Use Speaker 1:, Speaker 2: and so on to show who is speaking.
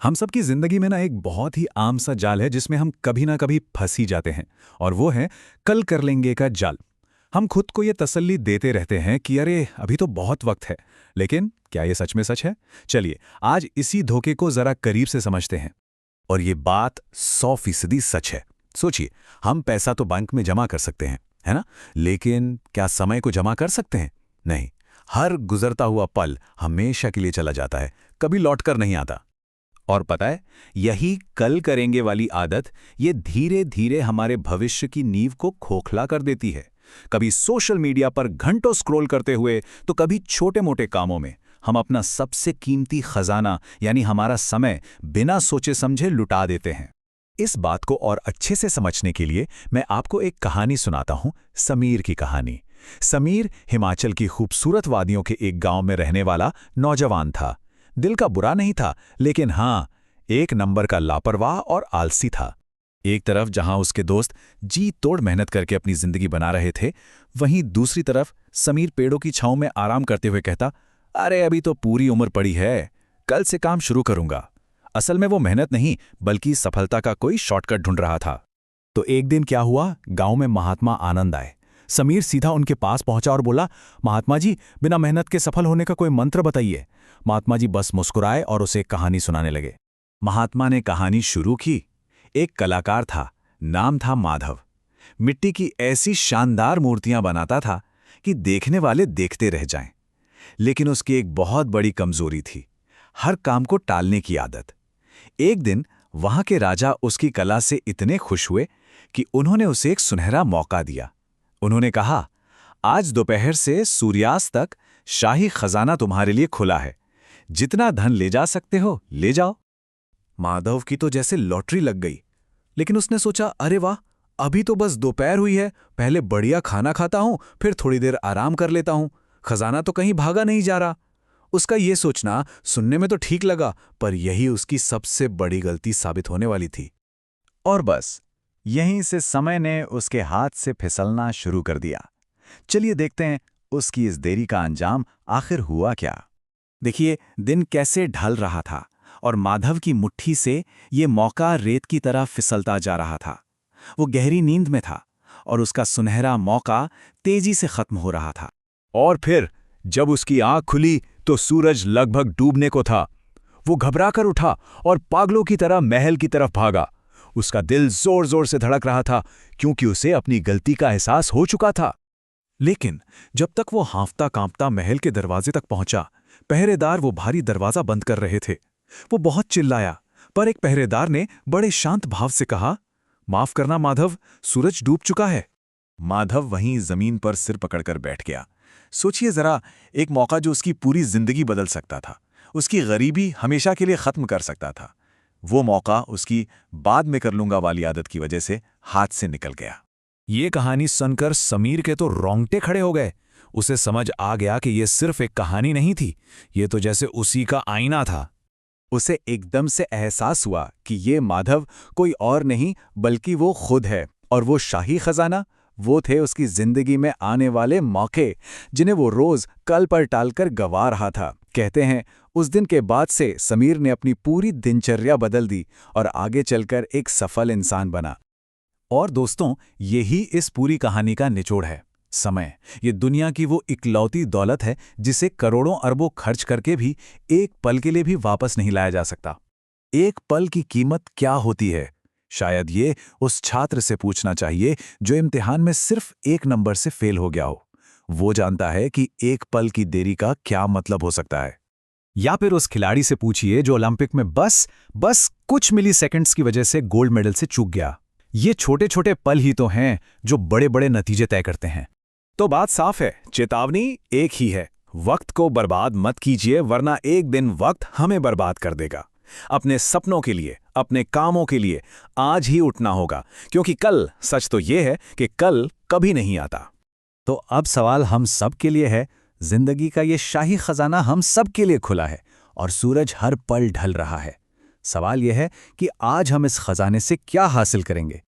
Speaker 1: हम सबकी जिंदगी में ना एक बहुत ही आम सा जाल है जिसमें हम कभी ना कभी फंस ही जाते हैं। और वो है कल कर लेंगे का जाल। हम खुद को ये तसल्ली देते रहते हैं कि अरे अभी तो बहुत वक्त है। लेकिन क्या ये सच में सच है? चलिए आज इसी धोखे को जरा करीब से समझते हैं। और ये बात 100% सच है। सोचिए, हम पैसा तो बैंक में जमा कर सकते हैं, है ना? लेकिन क्या समय को जमा कर सकते हैं? नहीं। हर गुजरता हुआ पल हमेशा के लिए चला जाता है, कभी लौटकर नहीं आता। और पता है, यही कल करेंगे वाली आदत ये धीरे धीरे हमारे भविष्य की नींव को खोखला कर देती है। कभी सोशल मीडिया पर घंटों स्क्रॉल करते हुए, तो कभी छोटे मोटे कामों में हम अपना सबसे कीमती खजाना यानी हमारा समय बिना सोचे समझे लुटा देते हैं। इस बात को और अच्छे से समझने के लिए मैं आपको एक कहानी सुनाता हूं, समीर की कहानी। समीर हिमाचल की खूबसूरत वादियों के एक गांव में रहने वाला नौजवान था। दिल का बुरा नहीं था, लेकिन हाँ, एक नंबर का लापरवाह और आलसी था। एक तरफ जहां उसके दोस्त जी तोड़ मेहनत करके अपनी जिंदगी बना रहे थे, वहीं दूसरी तरफ समीर पेड़ों की छांव में आराम करते हुए कहता, अरे अभी तो पूरी उम्र पड़ी है, कल से काम शुरू करूंगा। असल में वो मेहनत नहीं बल्कि सफलता का कोई शॉर्टकट ढूंढ रहा था। तो एक दिन क्या हुआ, गांव में महात्मा आनंद आए। समीर सीधा उनके पास पहुंचा और बोला, महात्मा जी, बिना मेहनत के सफल होने का कोई मंत्र बताइए। महात्मा जी बस मुस्कुराए और उसे एक कहानी सुनाने लगे। महात्मा ने कहानी शुरू की। एक कलाकार था, नाम था माधव। मिट्टी की ऐसी शानदार मूर्तियां बनाता था कि देखने वाले देखते रह जाएं। लेकिन उसकी एक बहुत बड़ी कमजोरी थी, हर काम को टालने की आदत। एक दिन वहां के राजा उसकी कला से इतने खुश हुए कि उन्होंने उसे एक सुनहरा मौका दिया। उन्होंने कहा, आज दोपहर से सूर्यास्त तक शाही खजाना तुम्हारे लिए खुला है, जितना धन ले जा सकते हो ले जाओ। माधव की तो जैसे लॉटरी लग गई। लेकिन उसने सोचा, अरे वाह, अभी तो बस दोपहर हुई है, पहले बढ़िया खाना खाता हूं, फिर थोड़ी देर आराम कर लेता हूं। खजाना तो कहीं भागा नहीं जा रहा। उसका ये सोचना सुनने में तो ठीक लगा, पर यही उसकी सबसे बड़ी गलती साबित होने वाली थी। और बस यहीं से समय ने उसके हाथ से फिसलना शुरू कर दिया। चलिए देखते हैं उसकी इस देरी का अंजाम आखिर हुआ क्या। देखिए, दिन कैसे ढल रहा था और माधव की मुट्ठी से ये मौका रेत की तरह फिसलता जा रहा था। वो गहरी नींद में था और उसका सुनहरा मौका तेजी से खत्म हो रहा था। और फिर जब उसकी आंख खुली तो सूरज लगभग डूबने को था। वो घबराकर उठा और पागलों की तरह महल की तरफ भागा। उसका दिल जोर जोर से धड़क रहा था, क्योंकि उसे अपनी गलती का एहसास हो चुका था। लेकिन जब तक वो हांफता कांपता महल के दरवाजे तक पहुंचा, पहरेदार वो भारी दरवाजा बंद कर रहे थे। वो बहुत चिल्लाया, पर एक पहरेदार ने बड़े शांत भाव से कहा, माफ करना माधव, सूरज डूब चुका है। माधव वहीं जमीन पर सिर पकड़कर बैठ गया। सोचिए जरा, एक मौका जो उसकी पूरी जिंदगी बदल सकता था, उसकी गरीबी हमेशा के लिए खत्म कर सकता था। वो मौका उसकी बाद में कर लूंगा वाली आदत की वजह से हाथ से निकल गया। ये कहानी सुनकर समीर के तो रोंगटे खड़े हो गए। उसे समझ आ गया कि ये सिर्फ एक कहानी नहीं थी, ये तो जैसे उसी का आईना था। उसे एकदम से एहसास हुआ कि ये माधव कोई और नहीं बल्कि वो खुद है, और वो शाही खजाना, वो थे उसकी जिंदगी में आने वाले मौके, जिन्हें वो रोज कल पर टालकर गंवा रहा था। कहते हैं, उस दिन के बाद से समीर ने अपनी पूरी दिनचर्या बदल दी और आगे चलकर एक सफल इंसान बना। और दोस्तों, यही इस पूरी कहानी का निचोड़ है। समय, ये दुनिया की वो इकलौती दौलत है जिसे करोड़ों अरबों खर्च करके भी एक पल के लिए भी वापस नहीं लाया जा सकता। एक पल की कीमत क्या होती है? शायद ये उस छात्र से पूछना चाहिए जो इम्तिहान में सिर्फ एक नंबर से फेल हो गया हो। वो जानता है कि एक पल की देरी का क्या मतलब हो सकता है। या फिर उस खिलाड़ी से पूछिए जो ओलंपिक में बस कुछ मिली सेकंड्स की वजह से गोल्ड मेडल से चूक गया। ये छोटे छोटे पल ही तो हैं जो बड़े बड़े नतीजे तय करते हैं। तो बात साफ है, चेतावनी एक ही है, वक्त को बर्बाद मत कीजिए, वरना एक दिन वक्त हमें बर्बाद कर देगा। अपने सपनों के लिए, अपने कामों के लिए आज ही उठना होगा, क्योंकि कल, सच तो यह है कि कल कभी नहीं आता। तो अब सवाल हम सब के लिए है। जिंदगी का ये शाही खजाना हम सब के लिए खुला है और सूरज हर पल ढल रहा है। सवाल यह है कि आज हम इस खजाने से क्या हासिल करेंगे।